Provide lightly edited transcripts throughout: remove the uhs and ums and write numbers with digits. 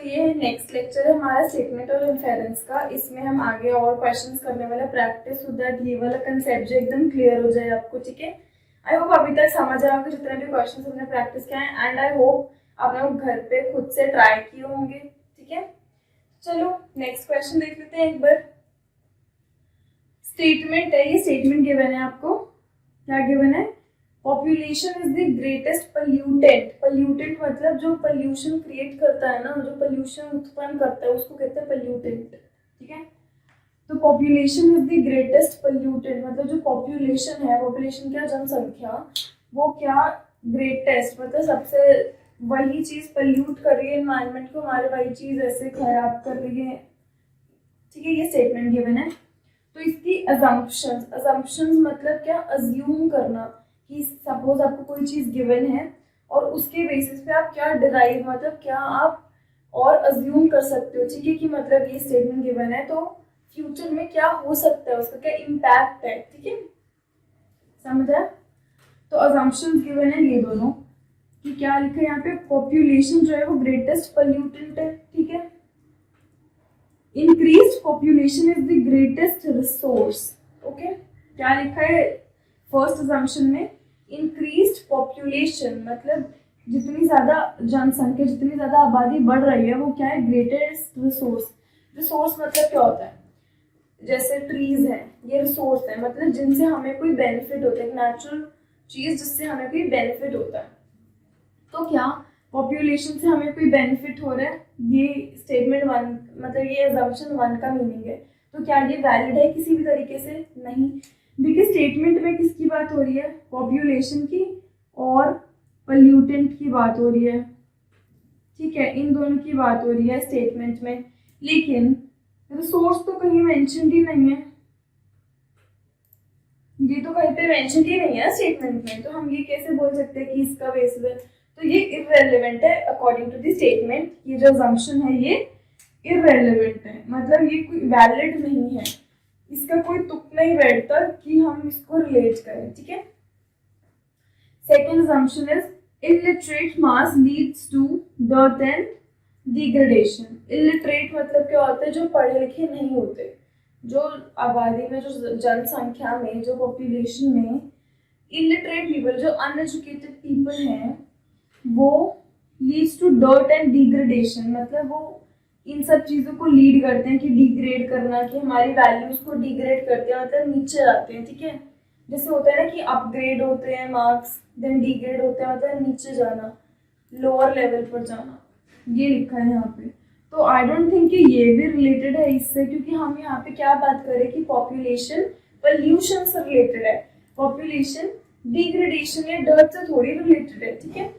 ये next lecture है हमारा स्टेटमेंट और इन्फेरेंस का। इसमें हम आगे और क्वेश्चंस करने वाले प्रैक्टिस, सो दैट ये वाला कंसेप्ट जो एकदम क्लियर हो जाए आपको। ठीक है, आई होप अभी तक समझ आया आपको जितने भी क्वेश्चंस हमने प्रैक्टिस किया है, एंड आई होप आप लोग घर पे खुद से ट्राई किए होंगे। ठीक है, चलो नेक्स्ट क्वेश्चन देख लेते हैं एक बार। स्टेटमेंट है, ये स्टेटमेंट गिवन है आपको। क्या गिवन है? Population is the greatest pollutant. Pollutant मतलब जो पॉल्यूशन क्रिएट करता है ना, जो पॉल्यूशन उत्पन्न करता है उसको कहते हैं पल्यूटेंट। ठीक है, तो population is the greatest pollutant मतलब जो पॉपुलेशन है, पॉपुलेशन क्या, जनसंख्या, वो क्या ग्रेटेस्ट मतलब सबसे वही चीज पल्यूट कर रही है एनवायरनमेंट को, हमारे वही चीज ऐसे खराब कर रही है। ठीक है, ये स्टेटमेंट गिवन है। तो इसकी अजम्पशंस मतलब क्या, अज्यूम करना कि सपोज आपको कोई चीज गिवन है और उसके बेसिस पे आप क्या डिराइव मतलब क्या आप और अज्यूम कर सकते हो। ठीक है, कि मतलब ये स्टेटमेंट गिवन है तो फ्यूचर में क्या हो सकता है, उसका क्या इम्पैक्ट है। ठीक है, समझ आया? तो अजम्पशंस गिवन है ये दोनों, कि क्या लिखा है यहाँ पे, पॉपुलेशन जो है वो ग्रेटेस्ट पॉल्यूटेंट है। ठीक है, increased population is the greatest resource. Okay, क्या लिखा है फर्स्ट अजम्पशन में, इंक्रीज्ड पॉपुलेशन मतलब जितनी ज्यादा जनसंख्या, जितनी ज्यादा आबादी बढ़ रही है वो क्या है, ग्रेटेस्ट रिसोर्स। रिसोर्स मतलब क्या होता है, जैसे ट्रीज है, ये रिसोर्स है मतलब जिनसे हमें कोई बेनिफिट होता है, एक नेचुरल चीज जिससे हमें कोई बेनिफिट होता है। तो क्या पॉपुलेशन से हमें कोई बेनिफिट हो रहा है, ये स्टेटमेंट वन मतलब ये अजम्पशन वन का मीनिंग है। तो क्या ये वैलिड है किसी भी तरीके से? नहीं, देखिए स्टेटमेंट में किसकी बात हो रही है, पॉपुलेशन की और पॉल्यूटेंट की बात हो रही है। ठीक है, इन दोनों की बात हो रही है स्टेटमेंट में, लेकिन रिसोर्स तो कहीं मेंशन ही नहीं है, ये तो कहीं पे मेंशन ही नहीं है स्टेटमेंट में, तो हम ये कैसे बोल सकते हैं कि इसका बेसिस है? तो ये इररेलेवेंट है अकॉर्डिंग टू द स्टेटमेंट। ये जो अजम्पशन है ये इररेलेवेंट है, मतलब ये कोई वैलिड नहीं है, इसका कोई तुक नहीं बैठता कि हम इसको रिलेट करें। ठीक है, second assumption is illiterate mass leads to dirt and degradation. Illiterate मतलब क्या होता है, जो पढ़े लिखे नहीं होते, जो आबादी में, जो जनसंख्या में, जो पॉपुलेशन में इलिटरेट पीपल, जो अनएजुकेटेड पीपल हैं, वो leads to dirt and degradation मतलब वो इन सब चीजों को लीड करते हैं कि डिग्रेड करना, कि हमारी वैल्यूज को डिग्रेड करते हैं मतलब नीचे आते हैं। ठीक है, जैसे होता है ना कि अपग्रेड होते हैं मार्क्स, देन डिग्रेड होते हैं मतलब नीचे जाना, लोअर लेवल पर जाना, ये लिखा है यहाँ पे। तो आई डोंट थिंक कि ये भी रिलेटेड है इससे, क्योंकि हम यहाँ पे क्या बात करें कि पॉपुलेशन पॉल्यूशन से रिलेटेड है, पॉपुलेशन डिग्रेडेशन या डर्ट से थोड़ी रिलेटेड है। ठीक है,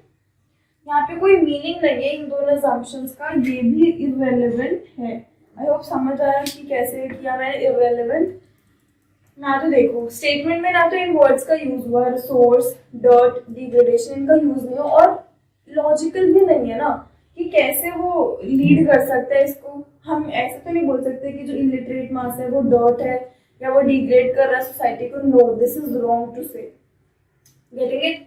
यहाँ पे कोई मीनिंग नहीं है इन दोनों अजम्पशंस का, ये भी इररेलेवेंट है। आई होप समझ आया कि कैसे किया मैंने इररेलेवेंट। ना तो देखो स्टेटमेंट में ना तो इन वर्ड्स का यूज हुआ, रिसोर्स, डर्ट, डिग्रेडेशन, इनका यूज नहीं हो, और लॉजिकल भी नहीं है ना कि कैसे वो लीड कर सकता है इसको। हम ऐसे तो नहीं बोल सकते कि जो इलिटरेट मास है वो डर्ट है या वो डिग्रेड कर रहा है सोसाइटी को। No, this is wrong to say. Getting it?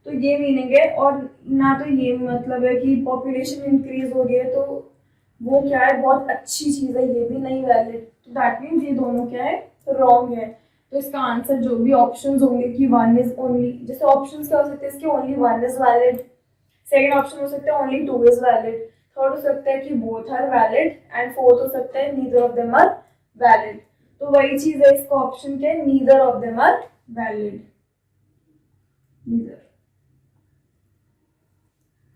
तो ये मीनिंग है, और ना तो ये मतलब है कि पॉपुलेशन इंक्रीज हो गई है तो वो क्या है, बहुत अच्छी चीज है, ये भी नहीं वैलिड। तो दैट मीन्स ये दोनों क्या है, रॉन्ग है। तो इसका आंसर जो भी ऑप्शंस होंगे कि वन इज ओनली, जैसे ऑप्शंस क्या हो सकते हैं इसके, only one is valid, second option हो सकता है only two is valid, third हो सकता है कि both are valid, and fourth हो सकता है neither of them are valid. तो वही चीज है इसका ऑप्शन क्या है, neither of them are valid, neither.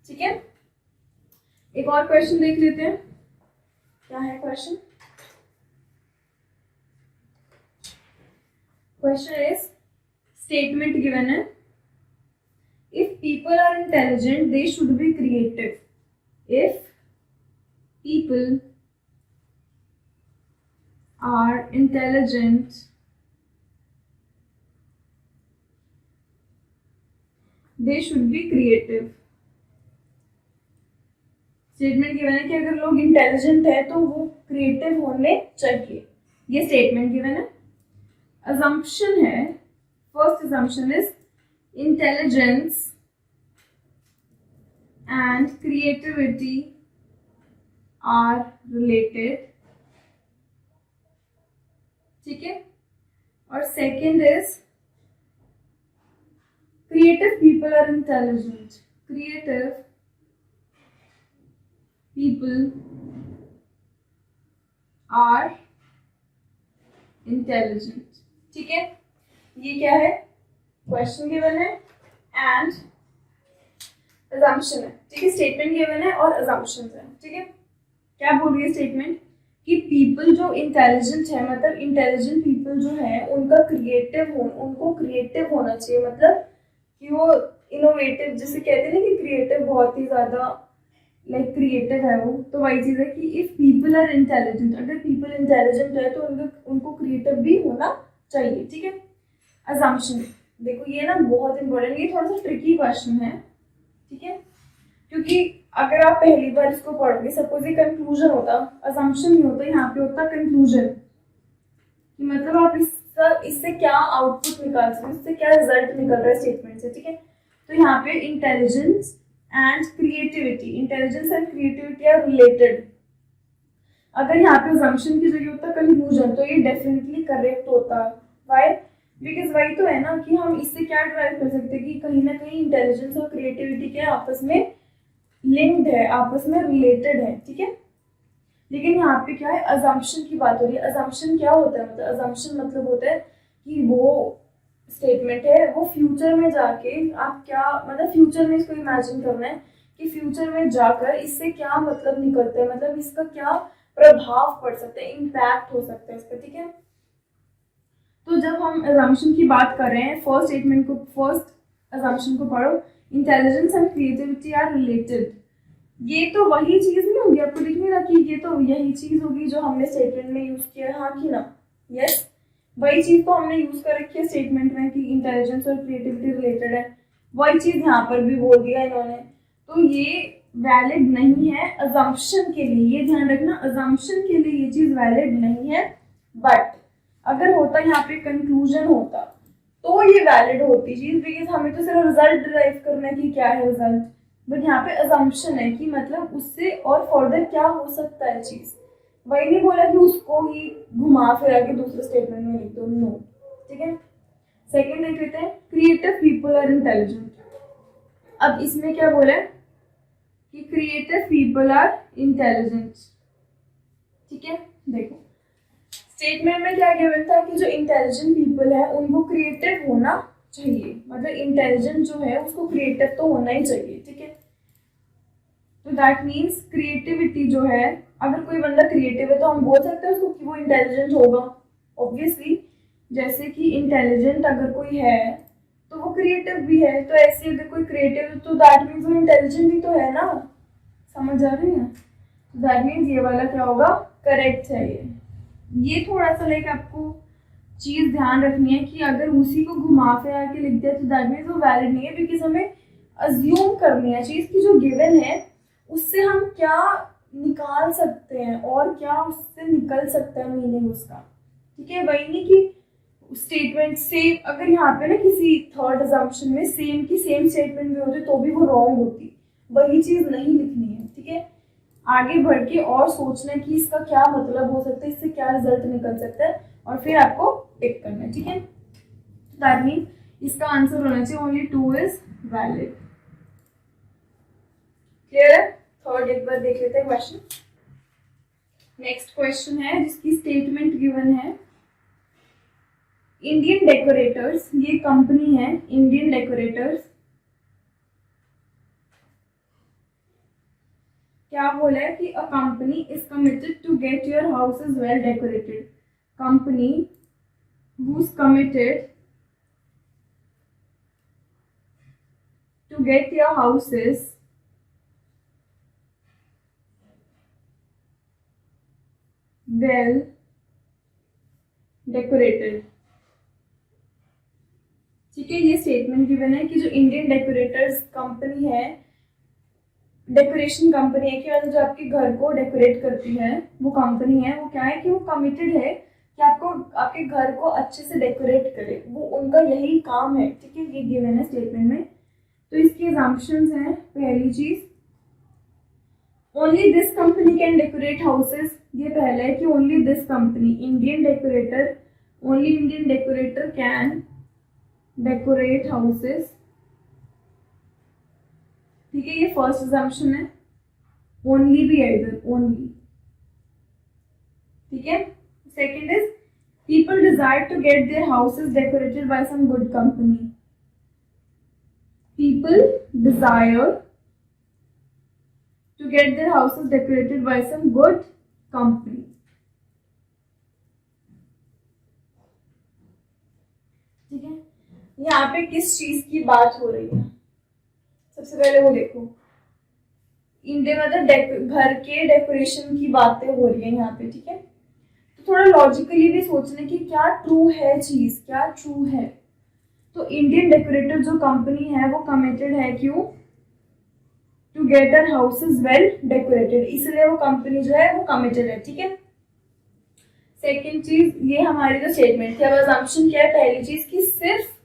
ठीक है, एक और क्वेश्चन देख लेते हैं। क्या है question? Question is, statement given है, if people are intelligent they should be creative. If people are intelligent they should be creative. Statement given है कि अगर लोग इंटेलिजेंट है तो वो क्रिएटिव होने चाहिए, ये स्टेटमेंट गिवन है। assumption है, first assumption is intelligence and creativity are related, ठीक है। और second is creative people are intelligent, creative people are intelligent, ठीक है। ये क्या है, क्वेश्चन गिवन है एंड अजम्पशन है, ठीक है। स्टेटमेंट गिवन है और अजम्पशन है, ठीक है। क्या बोल रही है स्टेटमेंट कि पीपल जो इंटेलिजेंट है, मतलब इंटेलिजेंट पीपल जो है उनको क्रिएटिव होना चाहिए, मतलब कि वो इनोवेटिव, जिसे कहते हैं ना कि क्रिएटिव बहुत ही ज्यादा लाइक क्रिएटिव है वो, तो वही चीज है कि इफ पीपल आर इंटेलिजेंट, अगर पीपल इंटेलिजेंट है तो उनको क्रिएटिव भी होना चाहिए, ठीक है। अजम्पशन देखो ये ना बहुत इंपॉर्टेंट, ये थोड़ा सा ट्रिकी क्वेश्चन है, ठीक है, क्योंकि अगर आप पहली बार इसको पढ़ोगे, सपोज ये कंक्लूजन होता, अजम्पशन नहीं होता, यहाँ पे होता कंक्लूजन, कि मतलब आप इससे क्या आउटपुट निकाल सकते, इससे क्या रिजल्ट निकल रहा है स्टेटमेंट से, ठीक है। तो यहाँ पे intelligence and creativity are related. अगर यहाँ पे अजम्पशन की जगह होता कंक्लूजन, तो ये डेफिनेटली करेक्ट होता। व्हाई? बिकॉज वही तो है ना कि हम इससे क्या ड्राइव कर सकते हैं कि कहीं ना कहीं इंटेलिजेंस और क्रिएटिविटी के आपस में लिंक्ड है, आपस में रिलेटेड है, ठीक है। लेकिन यहाँ पे क्या है, अजम्पशन की बात हो रही है। अजम्पशन क्या होता है, मतलब अजम्पशन मतलब होता है कि वो स्टेटमेंट है वो फ्यूचर में जाके आप क्या, मतलब फ्यूचर में इसको इमेजिन करना है कि फ्यूचर में जाकर इससे क्या मतलब निकलता है, मतलब इसका क्या प्रभाव पड़ सकता है, इम्पैक्ट हो सकता है इस पर, ठीक है। तो जब हम अजम्पशन की बात कर रहे हैं, फर्स्ट अजम्पशन को पढ़ो, intelligence and creativity are related. ये तो वही चीज नहीं होगी, आपको दिख नहीं रहा कि ये तो यही चीज होगी जो हमने स्टेटमेंट में यूज किया है, हाँ कि ना? यस, वही चीज तो हमने यूज कर रखी है स्टेटमेंट में कि इंटेलिजेंस और क्रिएटिविटी रिलेटेड है, वही चीज यहाँ पर भी बोल दिया इन्होंने। तो ये वैलिड नहीं है अजम्पशन के लिए, ये ध्यान रखना, अजम्पशन के लिए ये चीज वैलिड नहीं है। बट अगर होता यहाँ पे कंक्लूजन होता तो ये वैलिड होती चीज, बिकॉज हमें तो सिर्फ रिजल्ट डिराइव करना है कि क्या है रिजल्ट, बट यहाँ पे अजम्पशन है कि मतलब उससे और फर्दर क्या हो सकता है चीज। वही नहीं बोला कि उसको ही घुमा फिरा के दूसरे स्टेटमेंट में लिख दो, नो, ठीक है। सेकेंड देख लेते हैं, क्रिएटिव पीपल आर इंटेलिजेंट। अब इसमें क्या बोला है कि क्रिएटिव पीपल आर इंटेलिजेंट, ठीक है। देखो स्टेटमेंट में क्या गिवन था कि जो इंटेलिजेंट पीपल है उनको क्रिएटिव होना चाहिए, मतलब इंटेलिजेंट जो है उसको क्रिएटिव तो होना ही चाहिए, ठीक है। तो दैट मीन्स क्रिएटिविटी जो है, अगर कोई बंदा क्रिएटिव है तो हम बोल सकते हैं उसको कि वो इंटेलिजेंट होगा, ऑब्वियसली। जैसे कि इंटेलिजेंट अगर कोई है तो वो क्रिएटिव भी है, तो ऐसे अगर कोई क्रिएटिव है तो दैट मीन्स वो इंटेलिजेंट भी तो है ना, समझ आ रही है? दैट मीन्स ये वाला क्या होगा, करेक्ट है। ये थोड़ा सा लाइक आपको चीज ध्यान रखनी है कि अगर उसी को घुमा फिरा के लिख दिया तो दैट मीन्स वो वैलिड नहीं है, बिकॉज हमें अज्यूम करनी है चीज की जो गिवन है उससे हम क्या निकाल सकते हैं और क्या उससे निकल सकता है मीनिंग उसका, ठीक है। वही नहीं कि स्टेटमेंट सेम, अगर यहाँ पे ना किसी थर्ड अजम्पशन में सेम की सेम स्टेटमेंट भी होती तो भी वो रॉन्ग होती, वही चीज नहीं लिखनी है, ठीक है। आगे बढ़ के और सोचना है कि इसका क्या मतलब हो सकता है, इससे क्या रिजल्ट निकल सकता है, और फिर आपको टिक करना है, ठीक है। दैट मीन इसका आंसर होना चाहिए ओनली 2 इज वैलिड। क्लियर है? थर्ड एक बार देख लेते हैं क्वेश्चन। नेक्स्ट क्वेश्चन है जिसकी स्टेटमेंट गिवन है, इंडियन डेकोरेटर्स, ये कंपनी है इंडियन डेकोरेटर्स, क्या बोला है कि a company is committed to get your houses well decorated, company who's committed to get your houses well decorated, ठीक है। ये स्टेटमेंट गिवन है कि जो इंडियन डेकोरेटर्स कंपनी है, डेकोरेशन कंपनी है कि मतलब जो आपके घर को डेकोरेट करती है वो कंपनी है, वो क्या है कि वो कमिटेड है कि आपको आपके घर को अच्छे से डेकोरेट करे, वो उनका यही काम है, ठीक है। ये गिवन है स्टेटमेंट में। तो इसके अजम्पशंस हैं, पहली चीज only this company can decorate houses, ये पहला है कि only this company, Indian decorator, only Indian decorator can decorate houses, ठीक है, ये फर्स्ट अजम्पशन है। ओनली भी है इधर, ओनली, ठीक है। Second is people desire to get their houses decorated by some good company, people desire to get their houses decorated by some good company, ठीक है। यहाँ पे किस चीज की बात हो रही है, सबसे पहले वो देखो, इंडिया मतलब घर के डेकोरेशन की बातें हो रही है यहाँ पे, ठीक है। तो थोड़ा लॉजिकली भी सोचने की क्या ट्रू है चीज, क्या ट्रू है। तो इंडियन डेकोरेटर जो कंपनी है वो कमिटेड है, क्यों, to get their houses well decorated, इसलिए वो कंपनी जो है वो कमिटेड है, ठीक है। सेकेंड चीज, ये हमारी जो स्टेटमेंट थी, अब असम्पशन क्या है, पहली चीज कि सिर्फ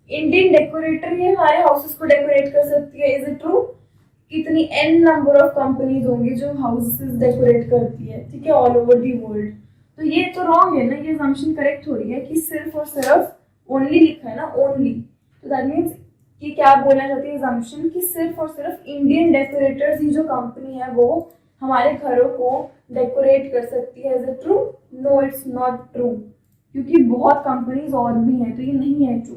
इंडियन डेकोरेटर ही हमारे हाउसेस को डेकोरेट कर सकती है, इज इट ट्रू। कितनी एन नंबर ऑफ कंपनीज होंगी जो हाउसेस डेकोरेट करती है, ठीक है, ऑल ओवर दी वर्ल्ड। तो ये तो रॉन्ग है ना, ये असम्पशन करेक्ट हो रही है कि सिर्फ और सिर्फ, ओनली लिखा है ना, ओनली, तो दैट मीन्स कि क्या बोलना चाहती है असम्पशन कि सिर्फ और सिर्फ इंडियन डेकोरेटर्स ही जो कंपनी है वो हमारे घरों को डेकोरेट कर सकती है, is it true. No it's not true, क्योंकि बहुत कंपनीज और भी हैं, तो ये नहीं है true.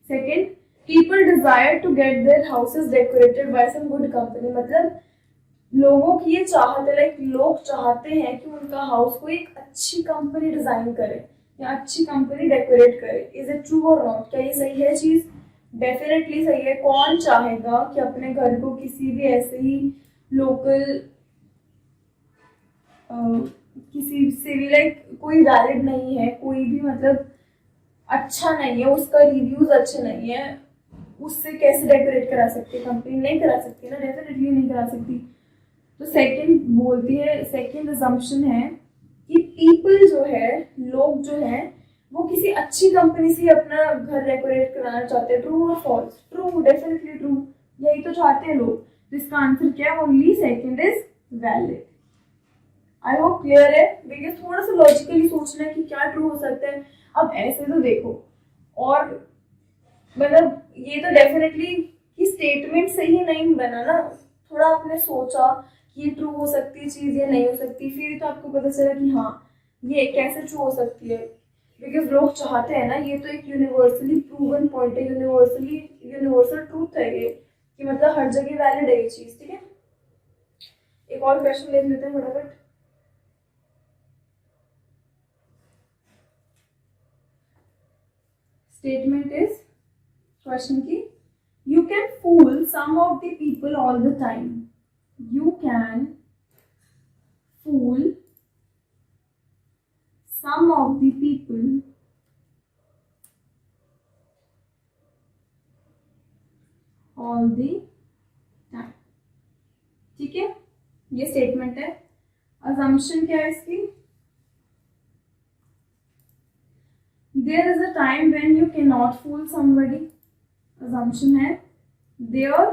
Second, people desire to get their houses decorated by some good company, मतलब लोगों की ये चाहत है, लाइक लोग चाहते हैं कि उनका हाउस को एक अच्छी कंपनी डिजाइन करे या अच्छी कंपनी डेकोरेट करे, इज इट ट्रू और नॉट, क्या ये सही है चीज। डेफिनेटली सही है। कौन चाहेगा कि अपने घर को किसी भी ऐसे ही लोकल किसी से भी, लाइक कोई वैलिड नहीं है, कोई भी मतलब अच्छा नहीं है, उसका रिव्यूज अच्छे नहीं है, उससे कैसे डेकोरेट करा सकती है कंपनी, नहीं करा सकती ना, डेफिनेटली नहीं करा सकती। तो सेकंड बोलती है, सेकंड असम्पशन है कि पीपल जो है, लोग जो है, वो किसी अच्छी कंपनी से अपना घर डेकोरेट कराना चाहते हैं, ट्रू और फॉल्स। ट्रू, डेफिनेटली ट्रू, यही तो चाहते हैं लोग। तो इसका आंसर क्या है, only second is valid. I hope clear है, बिकॉज थोड़ा सा लॉजिकली सोचना है कि क्या ट्रू हो सकता है। अब ऐसे तो देखो, और मतलब ये तो डेफिनेटली कि स्टेटमेंट से ही नहीं बना ना, थोड़ा आपने सोचा कि ये ट्रू हो सकती है चीज या नहीं हो सकती, फिर तो आपको पता चला कि हाँ ये कैसे ट्रू हो सकती है, बिकॉज लोग चाहते हैं ना, ये तो एक यूनिवर्सली प्रूवन पॉइंट है, यूनिवर्सल ट्रूथ है ये, कि मतलब हर जगह वैलिड है ये चीज, ठीक है। एक और क्वेश्चन देख लेते हैं फटाफट। स्टेटमेंट इज, क्वेश्चन की, you can fool some of the people all the time, you can fool some of the people all the time, ठीक है, ये स्टेटमेंट है। असम्पशन क्या है इसकी, there is a time when you cannot fool somebody, assumption है there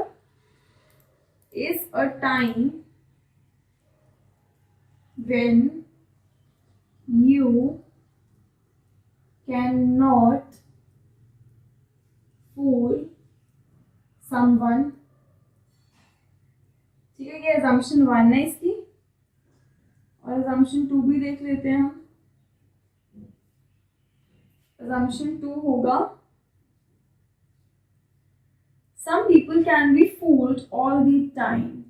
is a time when you cannot fool someone, ठीक है, ये assumption 1 है इसकी, और assumption 2 भी देख लेते हैं हम। assumption 2 होगा, some people can be fooled all the time,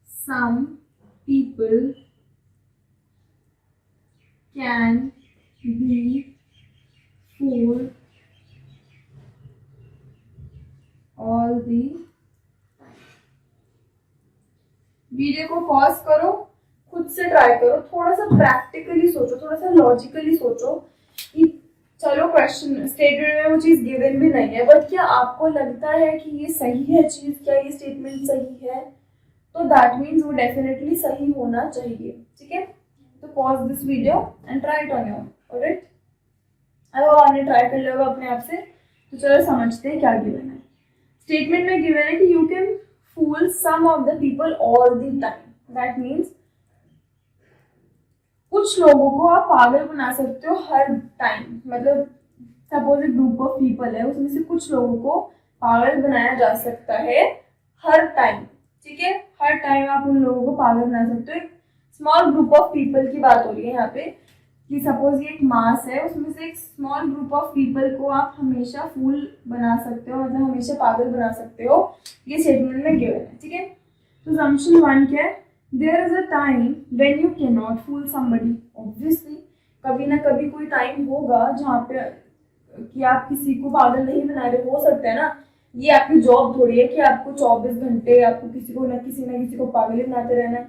some people can be fooled all the time। Video को पॉज करो, खुद से ट्राई करो, थोड़ा सा प्रैक्टिकली सोचो, थोड़ा सा लॉजिकली सोचो कि चलो क्वेश्चन स्टेटमेंट में वो चीज गिवन भी नहीं है, बट क्या आपको लगता है कि ये सही है चीज, क्या ये स्टेटमेंट सही है, तो दैट मीन्स वो डेफिनेटली सही होना चाहिए, ठीक है। तो pause this video and try it on your, alright. अब आपने ट्राई कर लिया होगा अपने आप से, तो चलो समझते हैं क्या गिवन है। स्टेटमेंट में गिवन है कि you can fool some of the people all the time. That means कुछ लोगों को आप पागल बना सकते हो हर टाइम. मतलब सपोज एक ग्रुप ऑफ पीपल है, उसमें से कुछ लोगों को पागल बनाया जा सकता है हर टाइम. ठीक है, हर टाइम आप उन लोगों को पागल बना सकते हो. एक स्मॉल ग्रुप ऑफ पीपल की बात हो रही है यहाँ पे कि सपोज ये एक मास है, उसमें से एक स्मॉल ग्रुप ऑफ पीपल को आप हमेशा फूल बना सकते हो, मतलब हमेशा पागल बना सकते हो. ये स्टेटमेंट में गिवन है. ठीक है, तो assumption 1 क्या है? There is a time when you cannot fool somebody. Obviously, कभी ना कभी कोई टाइम होगा जहाँ पे कि आप किसी को पागल नहीं बना रहे. हो सकता है ना, ये आपकी जॉब थोड़ी है कि आपको 24 घंटे आपको किसी ना किसी को पागल ही बनाते रहना है.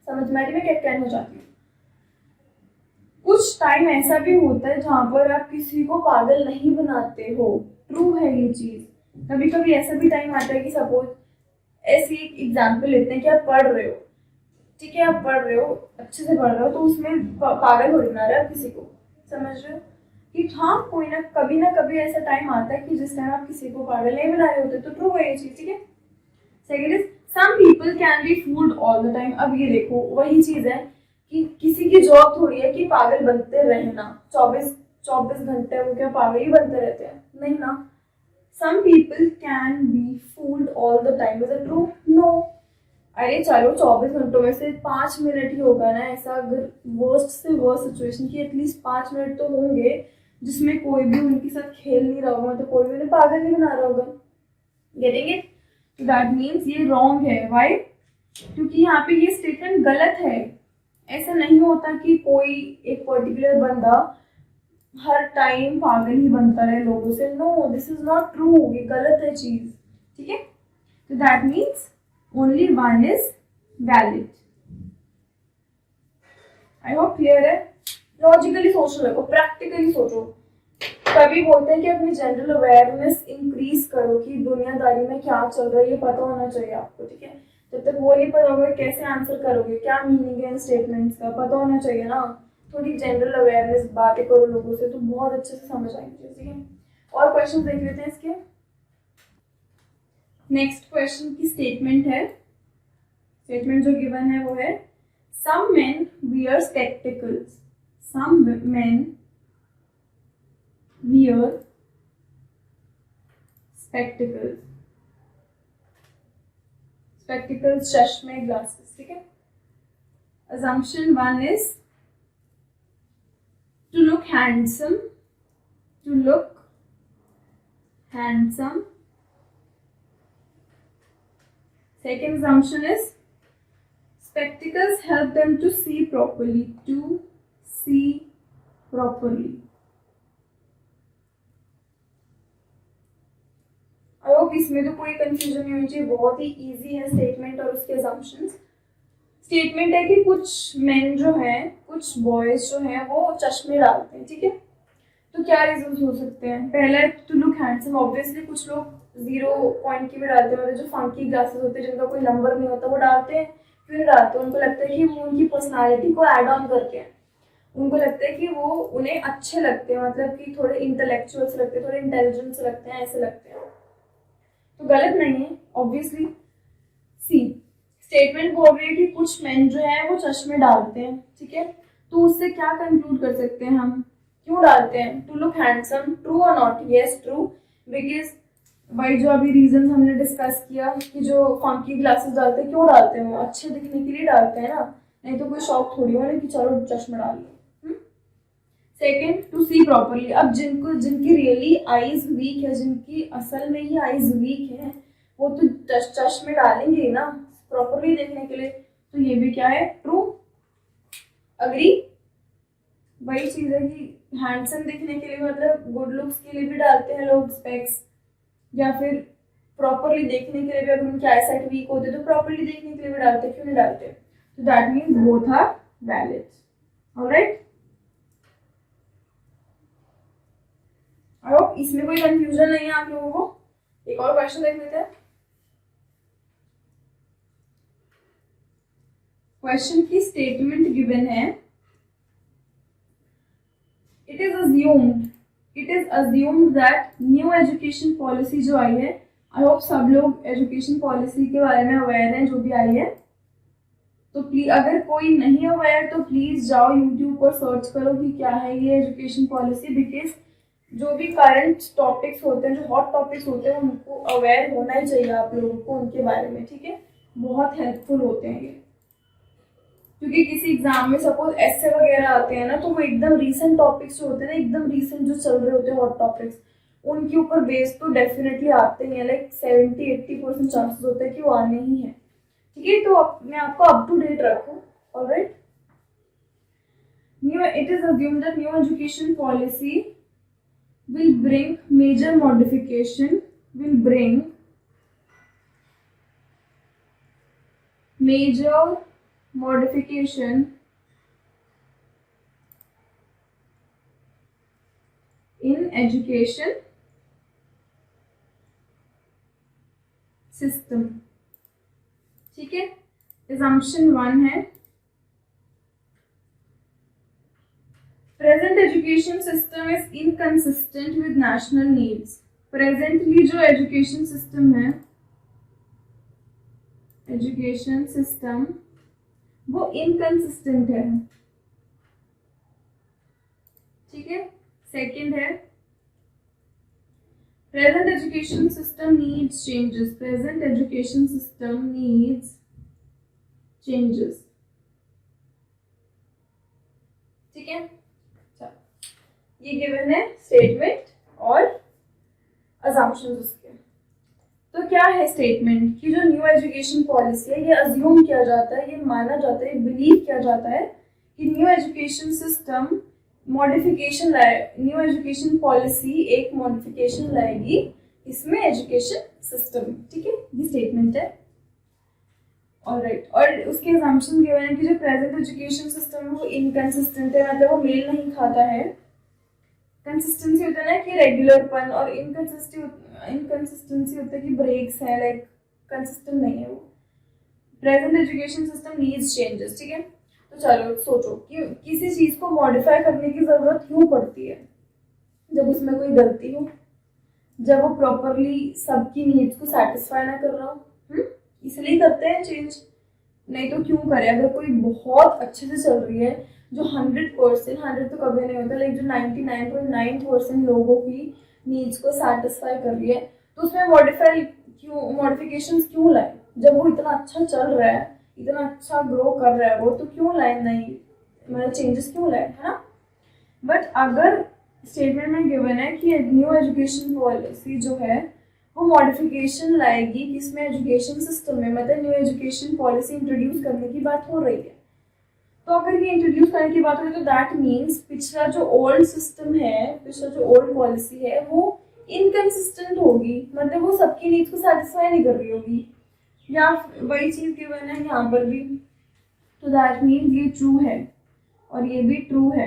समझ में आ रही मैं क्या कहना चाहती हूँ? कुछ टाइम ऐसा भी होता है जहाँ पर आप किसी को पागल नहीं बनाते हो. ट्रू है ये चीज. कभी कभी ऐसा भी टाइम आता है कि सपोज ऐसी एक एग्जाम्पल लेते हैं कि आप पढ़ रहे हो. ठीक है, आप पढ़ रहे हो, अच्छे से पढ़ रहे हो, तो उसमें पागल हो बना रहे हो आप किसी को. समझ रहे हो कि हाँ, कोई ना कभी ऐसा टाइम आता है कि जिस टाइम आप किसी को पागल नहीं बना रहे होते. तो ट्रू है ये चीज. ठीक है, second is some people can be fooled all the time. अब ये देखो, वही चीज है कि किसी की जॉब थोड़ी है कि पागल बनते रहना. 24 घंटे वो क्या पागल ही बनते रहते हैं? नहीं ना. Some people can be fooled all the time. Is it true? No. अरे चलो 24 घंटों में से 5 मिनट ही होगा ना ऐसा. अगर वर्स्ट से वर्स्ट सिचुएशन की एटलीस्ट 5 मिनट तो होंगे जिसमें कोई भी उनके साथ खेल नहीं रहा होगा, तो कोई भी उन्हें पागल नहीं बना रहा होगा. Getting it? तो दैट मीन्स ये रॉन्ग है. वाई? क्योंकि यहाँ पे ये स्टेटमेंट गलत है. ऐसा नहीं होता कि कोई एक पर्टिकुलर बंदा हर टाइम पागल ही बनता रहे लोगों से. No, this is not true. ये गलत है चीज. ठीक है, तो that means only one is valid. I hope clear है. लॉजिकली सोचो, देखो प्रैक्टिकली सोचो. कभी बोलते हैं कि अपनी जनरल अवेयरनेस इंक्रीज करो कि दुनियादारी में क्या चल रहा है ये पता होना चाहिए आपको. ठीक है, जब तक वो नहीं पता होगा कैसे आंसर करोगे, क्या मीनिंग है इन स्टेटमेंट्स का, पता होना चाहिए ना. थोड़ी जनरल अवेयरनेस बातें करो लोगों से तो बहुत अच्छे से समझ आएंगे. ठीक है, और क्वेश्चन देख लेते हैं इसके. नेक्स्ट क्वेश्चन की स्टेटमेंट है. स्टेटमेंट जो गिवन है वो है some men wear spectacles. Some men wear spectacles. Spectacles चश्मे, ग्लासेस. ठीक है, assumption 1 is to look handsome. To look handsome. Second assumption is spectacles help them to see properly. To see properly. I hope इसमें तो कोई confusion नहीं होनी चाहिए. बहुत ही इजी है स्टेटमेंट और उसके assumptions. स्टेटमेंट है कि कुछ मेन जो हैं, कुछ बॉयज जो हैं वो चश्मे डालते हैं. ठीक है, तो क्या रीजन हो सकते हैं? पहला है टू लुक हैंडसम. ऑब्वियसली कुछ लोग 0 पॉइंट की भी डालते हैं, मतलब जो फंकी ग्लासेस होते हैं जिनका कोई नंबर नहीं होता वो डालते हैं. क्यों नहीं डालते? उनको लगता है कि वो उनकी पर्सनालिटी को ऐड ऑन करते हैं. उनको लगता है कि वो उन्हें अच्छे लगते हैं, मतलब कि थोड़े इंटेलेक्चुअल्स लगते हैं, थोड़े इंटेलिजेंस लगते हैं, ऐसे लगते हैं. तो गलत नहीं है ऑब्वियसली. सी स्टेटमेंट बोल रही है कि कुछ मेन जो है वो चश्मे डालते हैं. ठीक है, तो उससे क्या कंक्लूड कर सकते हैं हम? क्यों डालते हैं? To look handsome. ट्रू और नॉट? Yes true. बिकॉज भाई जो अभी रीजन हमने डिस्कस किया कि जो फंकी ग्लासेस डालते हैं, क्यों डालते हैं? वो अच्छे दिखने के लिए डालते हैं ना, नहीं तो कोई शौक थोड़ी हो ना कि चलो चश्मा डाल लो. Second, to see properly. अब जिनकी रियली आईज वीक है, जिनकी असल में ही आईज वीक है, वो तो चश्मे डालेंगे ही ना प्रॉपरली देखने के लिए. तो ये भी क्या है? ट्रू. अग्री. वही चीज है कि हैंडसम दिखने के लिए, मतलब गुड लुक्स के लिए भी डालते हैं लोग स्पेक्स, या फिर प्रॉपरली देखने के लिए भी. अगर उनकी आईसाइट वीक होती है तो प्रॉपरली देखने के लिए भी डालते हैं. क्यों नहीं डालते? तो that means both are valid. Alright, I hope इसमें कोई कंफ्यूजन नहीं है आप लोगों को. एक और क्वेश्चन देख लेते हैं. क्वेश्चन की स्टेटमेंट गिवन है it is assumed that new education policy जो आई है आई होप सब लोग एजुकेशन पॉलिसी के बारे में अवेयर हैं जो भी आई है। तो प्लीज अगर कोई नहीं अवेयर तो प्लीज जाओ यूट्यूब पर सर्च करो कि क्या है ये एजुकेशन पॉलिसी, बिकॉज जो भी करंट टॉपिक्स होते हैं, जो हॉट टॉपिक्स होते हैं, उनको अवेयर होना ही चाहिए आप लोगों को उनके बारे में, ठीक है। बहुत हेल्पफुल होते हैं ये, क्योंकि किसी एग्जाम में सपोज ऐसे वगैरह आते हैं ना, तो वो एकदम रीसेंट टॉपिक्स जो होते हैं ना, एकदम रीसेंट जो चल रहे होते हैं हॉट टॉपिक्स, उनके ऊपर बेस तो डेफिनेटली आते ही हैं। लाइक 70-80% चांसेस होते हैं कि वो आने ही हैं, ठीक है। तो मैं आपको अप टू डेट रखूँ। Alright, knew it is assumed that new education policy will bring major modification in education system, ठीक है। assumption 1 है present education system is inconsistent with national needs. Presently जो एजुकेशन सिस्टम है, education system वो inconsistent है, ठीक है। Second है present education system needs changes. Present education system needs changes, ठीक है। ये गिवन है स्टेटमेंट और अजम्पशंस उसके। तो क्या है स्टेटमेंट कि जो न्यू एजुकेशन पॉलिसी है, ये अज्यूम किया जाता है, ये माना जाता है, बिलीव किया जाता है कि न्यू एजुकेशन सिस्टम मॉडिफिकेशन लाए, न्यू एजुकेशन पॉलिसी एक मॉडिफिकेशन लाएगी इसमें एजुकेशन सिस्टम, ठीक है। ये स्टेटमेंट है। ऑलराइट, और उसके अजम्पशन गिवन है कि जो प्रेजेंट एजुकेशन सिस्टम है वो इनकंसिस्टेंट है, मतलब वो मेल नहीं खाता है। कंसिस्टेंसी होता है ना कि रेगुलरपन, और इनकंसिस्टेंसी होता है कि ब्रेक्स है, लाइक कंसिस्टेंट नहीं है वो। Present education system needs changes, ठीक है। तो चलो सोचो कि किसी चीज को मॉडिफाई करने की जरूरत क्यों पड़ती है? जब उसमें कोई गलती हो, जब वो प्रॉपरली सबकी नीड्स को सेटिस्फाई ना कर रहा हो, इसलिए करते हैं चेंज, नहीं तो क्यों करें? अगर कोई बहुत अच्छे से चल रही है, जो 100%, 100 तो कभी नहीं होता, लाइक जो 99.9% लोगों की नीड्स को सेटिस्फाई कर रही है, तो उसमें मॉडिफिकेशंस क्यों लाए? जब वो इतना अच्छा चल रहा है, इतना अच्छा ग्रो कर रहा है वो, तो क्यों लाए? नहीं, मतलब चेंजेस क्यों लाए, है ना। बट अगर स्टेटमेंट में गिवन है कि न्यू एजुकेशन पॉलिसी जो है वो मॉडिफिकेशन लाएगी किसमें? एजुकेशन सिस्टम में, मतलब न्यू एजुकेशन पॉलिसी इंट्रोड्यूस करने की बात हो रही है। तो अगर ये इंट्रोड्यूस करने की बात हो रही है तो दैट मीन्स पिछला जो ओल्ड सिस्टम है, पिछला जो ओल्ड पॉलिसी है वो इनकंसिस्टेंट होगी, मतलब वो सबकी नीड्स को सेटिस्फाई नहीं कर रही होगी, या वही चीज गिवन है यहाँ पर भी। तो दैट मीन्स ये ट्रू है और ये भी ट्रू है।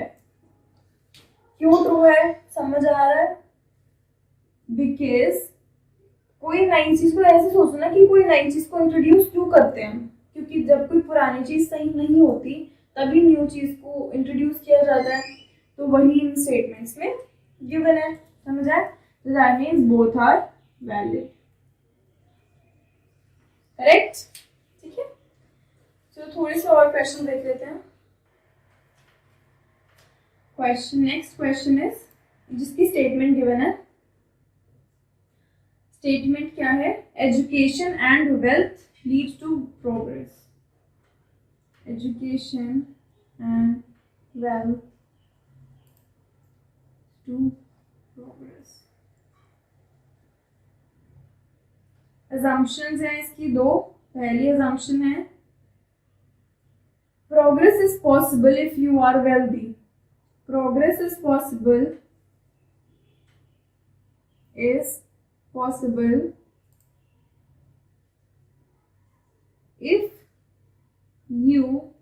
क्यों ट्रू है समझ आ रहा है? बिकॉज कोई नई चीज को ऐसे सोचो ना कि कोई नई चीज को इंट्रोड्यूस क्यों करते हैं, क्योंकि जब कोई पुरानी चीज सही नहीं होती तभी न्यू चीज को इंट्रोड्यूस किया जाता है। तो वही इन स्टेटमेंट्स में गिवन है, समझ आए? तो that means both are valid, correct, ठीक है। तो थोड़े से और क्वेश्चन देख लेते हैं। क्वेश्चन, नेक्स्ट क्वेश्चन इज, जिसकी स्टेटमेंट गिवन है, स्टेटमेंट क्या है? Education and wealth leads to progress. Education and wealth to progress. assumptions हैं इसकी दो। पहली assumption है progress is possible if you are wealthy. Progress is possible if you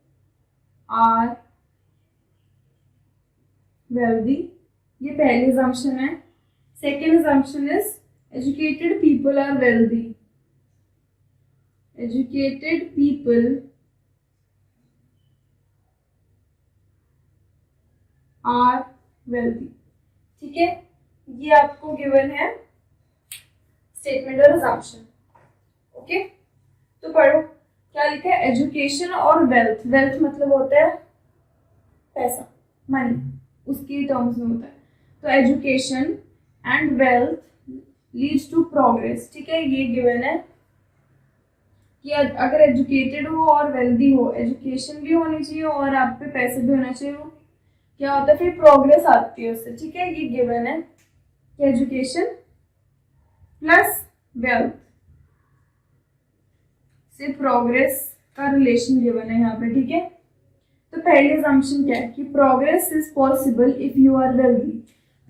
are wealthy. ये पहली assumption है। Second assumption is educated people are wealthy. Educated people are wealthy, ठीक है। ये आपको गिवन है स्टेटमेंट और अजम्पशन। ओके, तो पढ़ो क्या लिखा है। एजुकेशन और वेल्थ, वेल्थ मतलब होता है पैसा, मनी, उसकी टर्म्स में होता है। तो education and wealth leads to progress. ठीक है, ये गिवन है कि अगर एजुकेटेड हो और वेल्दी हो, एजुकेशन भी होनी चाहिए और आप पे पैसे भी होना चाहिए, वो क्या होता है फिर प्रोग्रेस आती है उससे। ठीक है, ये गिवन है कि एजुकेशन प्लस वेल्थ से प्रोग्रेस का रिलेशन गिवन है यहाँ पे। ठीक है, तो पहली असम्पशन क्या है कि progress is possible if you are wealthy.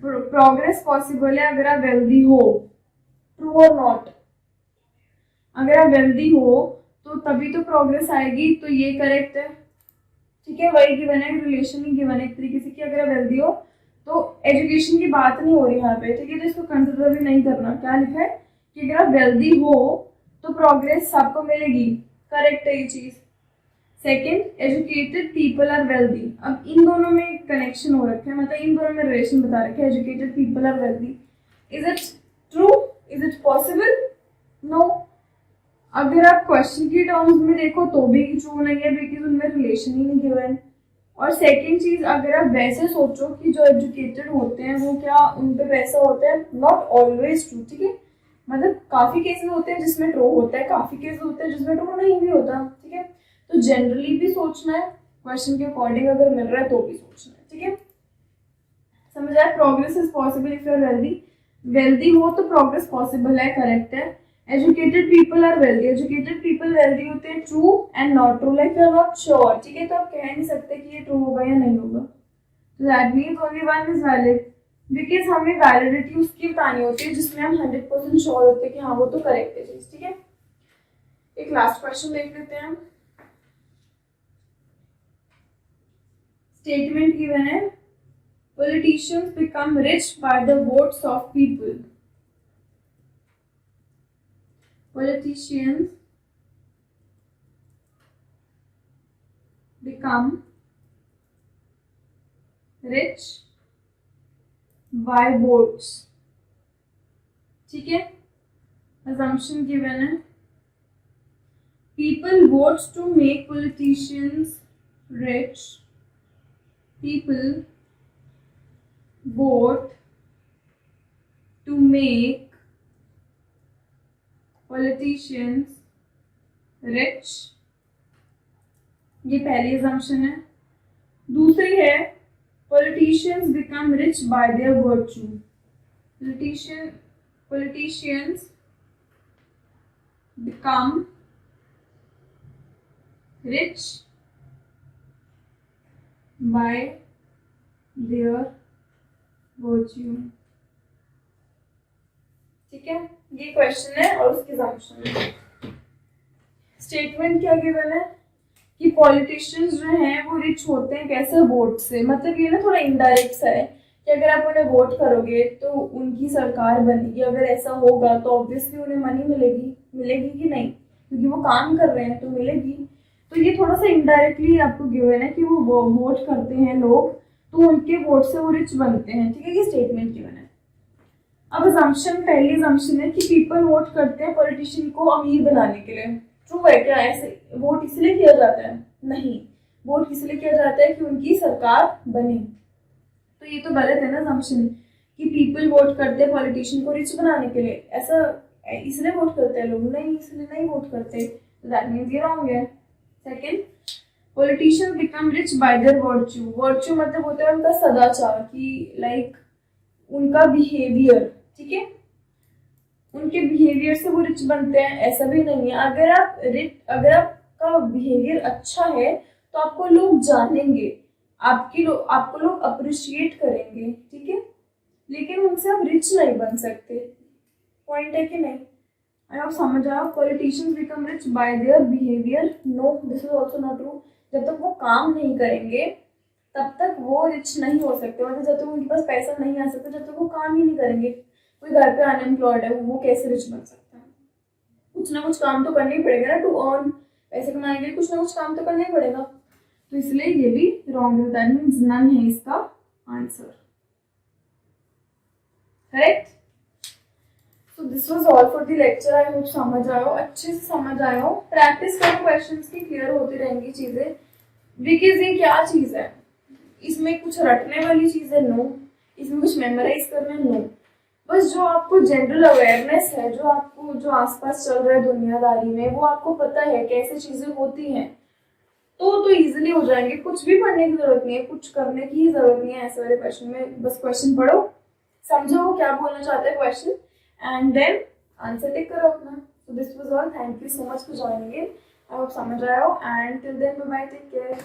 Progress possible है अगर आप वेल्दी हो। ट्रू और नॉट? अगर आप वेल्दी हो तो तभी तो प्रोग्रेस आएगी, तो ये करेक्ट है। ठीक है, वही गिवन है, रिलेशन ही गिवन है एक तरीके से कि अगर आप वेल्दी हो तो एजुकेशन की बात नहीं हो रही यहाँ पे। ठीक है, तो इसको कंसिडर भी नहीं करना। क्या लिखा है कि अगर आप वेल्दी हो तो प्रोग्रेस आपको मिलेगी। करेक्ट है ये चीज। Second, educated people are wealthy. अब इन दोनों में कनेक्शन हो रखा है, मतलब इन दोनों में रिलेशन बता रखा है, educated people are wealthy. Is it true? Is it possible? No. अगर आप क्वेश्चन की टर्म्स में देखो तो भी ट्रू नहीं है, बिकॉज उनमें रिलेशन ही नहीं गिवन। और सेकेंड चीज, अगर आप वैसे सोचो कि जो एजुकेटेड होते हैं वो क्या उन पे पैसा होता है, नॉट ऑलवेज ट्रू। ठीक है, मतलब काफी केसेस होते हैं जिसमें ट्रू होता है, काफी केसेस होते हैं जिसमें ट्रू नहीं भी होता। ठीक है, तो जनरली भी सोचना है, क्वेश्चन के अकॉर्डिंग अगर मिल रहा है तो भी सोचना है। ठीक है, समझ आया? Progress is possible if you are wealthy. Wealthy हो तो प्रोग्रेस पॉसिबल है, करेक्ट है। Educated people are wealthy, educated people wealthy होते हैं। True and not true, like you are not sure. ठीक है, तो आप कह नहीं सकते कि ये ट्रू होगा या नहीं होगा। That means only one is valid, because हमें वैलिडिटी उसकी बतानी होती है जिसमें हम 100% श्योर होते हैं कि हाँ वो तो करेक्ट है चीज। ठीक है, एक लास्ट क्वेश्चन देख लेते हैं हम। स्टेटमेंट गिवन है, politicians become rich by the votes of people. Politicians become rich by votes. ठीक है, assumption given है, people votes to make politicians rich. People vote to make politicians rich. ये पहली assumption है। दूसरी है politicians become rich by their virtue. Politicians become rich by their virtue. ठीक है, ये क्वेश्चन है और उसकी assumption। स्टेटमेंट क्या गिवन है कि पॉलिटिशियंस जो हैं वो रिच होते हैं कैसे? वोट से। मतलब ये ना थोड़ा इनडायरेक्ट सा है कि अगर आप उन्हें वोट करोगे तो उनकी सरकार बनेगी। अगर ऐसा होगा तो ऑब्वियसली उन्हें मनी मिलेगी। मिलेगी कि नहीं? क्योंकि वो काम कर रहे हैं तो मिलेगी। तो ये थोड़ा सा इनडायरेक्टली आपको गिवन है कि वो वोट करते हैं लोग, तो उनके वोट से वो रिच बनते हैं। ठीक है, ये स्टेटमेंट गिवन है। अब असम्पशन, पहली असम्पशन है कि पीपल वोट करते हैं पॉलिटिशियन को अमीर बनाने के लिए। ट्रू है क्या? ऐसे वोट इसलिए किया जाता है? नहीं, वोट इसलिए किया जाता है कि उनकी सरकार बने। तो ये तो गलत है ना असम्पशन कि पीपल वोट करते हैं पॉलिटिशियन को रिच बनाने के लिए। ऐसा इसलिए वोट करते हैं लोग? नहीं, इसलिए नहीं वोट करते। तो दैट मीन्स ये रॉन्ग है। Second, politicians become rich by there virtue. Virtue मतलब होता है उनका सदाचार, कि लाइक उनका बिहेवियर। ठीक है, उनके बिहेवियर से वो रिच बनते हैं, ऐसा भी नहीं है। अगर आपका बिहेवियर अच्छा है तो आपको लोग जानेंगे, आपको लोग अप्रिशिएट करेंगे। ठीक है, लेकिन उनसे आप रिच नहीं बन सकते। पॉइंट है कि नहीं? आप समझ आओ। Politicians become rich by their behaviour. No, this is also not true. जब तक वो काम नहीं करेंगे तब तक वो रिच नहीं हो सकते। मतलब जब तक उनके पास पैसा नहीं आ सकता, जब तक वो काम ही नहीं करेंगे। कोई घर पे अनएम्प्लॉयड है, वो कैसे रिच बन सकता है? कुछ ना कुछ काम तो करना ही पड़ेगा ना, टू अर्न। पैसे कमाने के लिए कुछ ना कुछ काम तो करना ही पड़ेगा। तो इसलिए ये भी रॉन्ग है। दैट मीन्स नन है इसका answer. Correct? So this was all for the lecture. I hope समझ आए हो, अच्छे से समझ आए हो। प्रैक्टिस करो क्वेश्चंस की, क्लियर होती रहेंगी चीजें। बिकॉज ये क्या चीज है, इसमें कुछ रटने वाली चीज है? नो। इसमें कुछ मेमोराइज करना? नो। बस जो आपको जनरल अवेयरनेस है, जो आपको जो आसपास चल रहा है दुनियादारी में, वो आपको पता है कैसे चीजें होती हैं, तो इजीली हो जाएंगे। कुछ भी पढ़ने की जरूरत नहीं है, कुछ करने की ही जरूरत नहीं है ऐसे वाले क्वेश्चन में। बस क्वेश्चन पढ़ो, समझो वो क्या बोलना चाहते हैं question, and then answer tick करो अपना। So this was all. Thank you so much for joining in. I hope समझ आया हो, and till then bye bye, take care.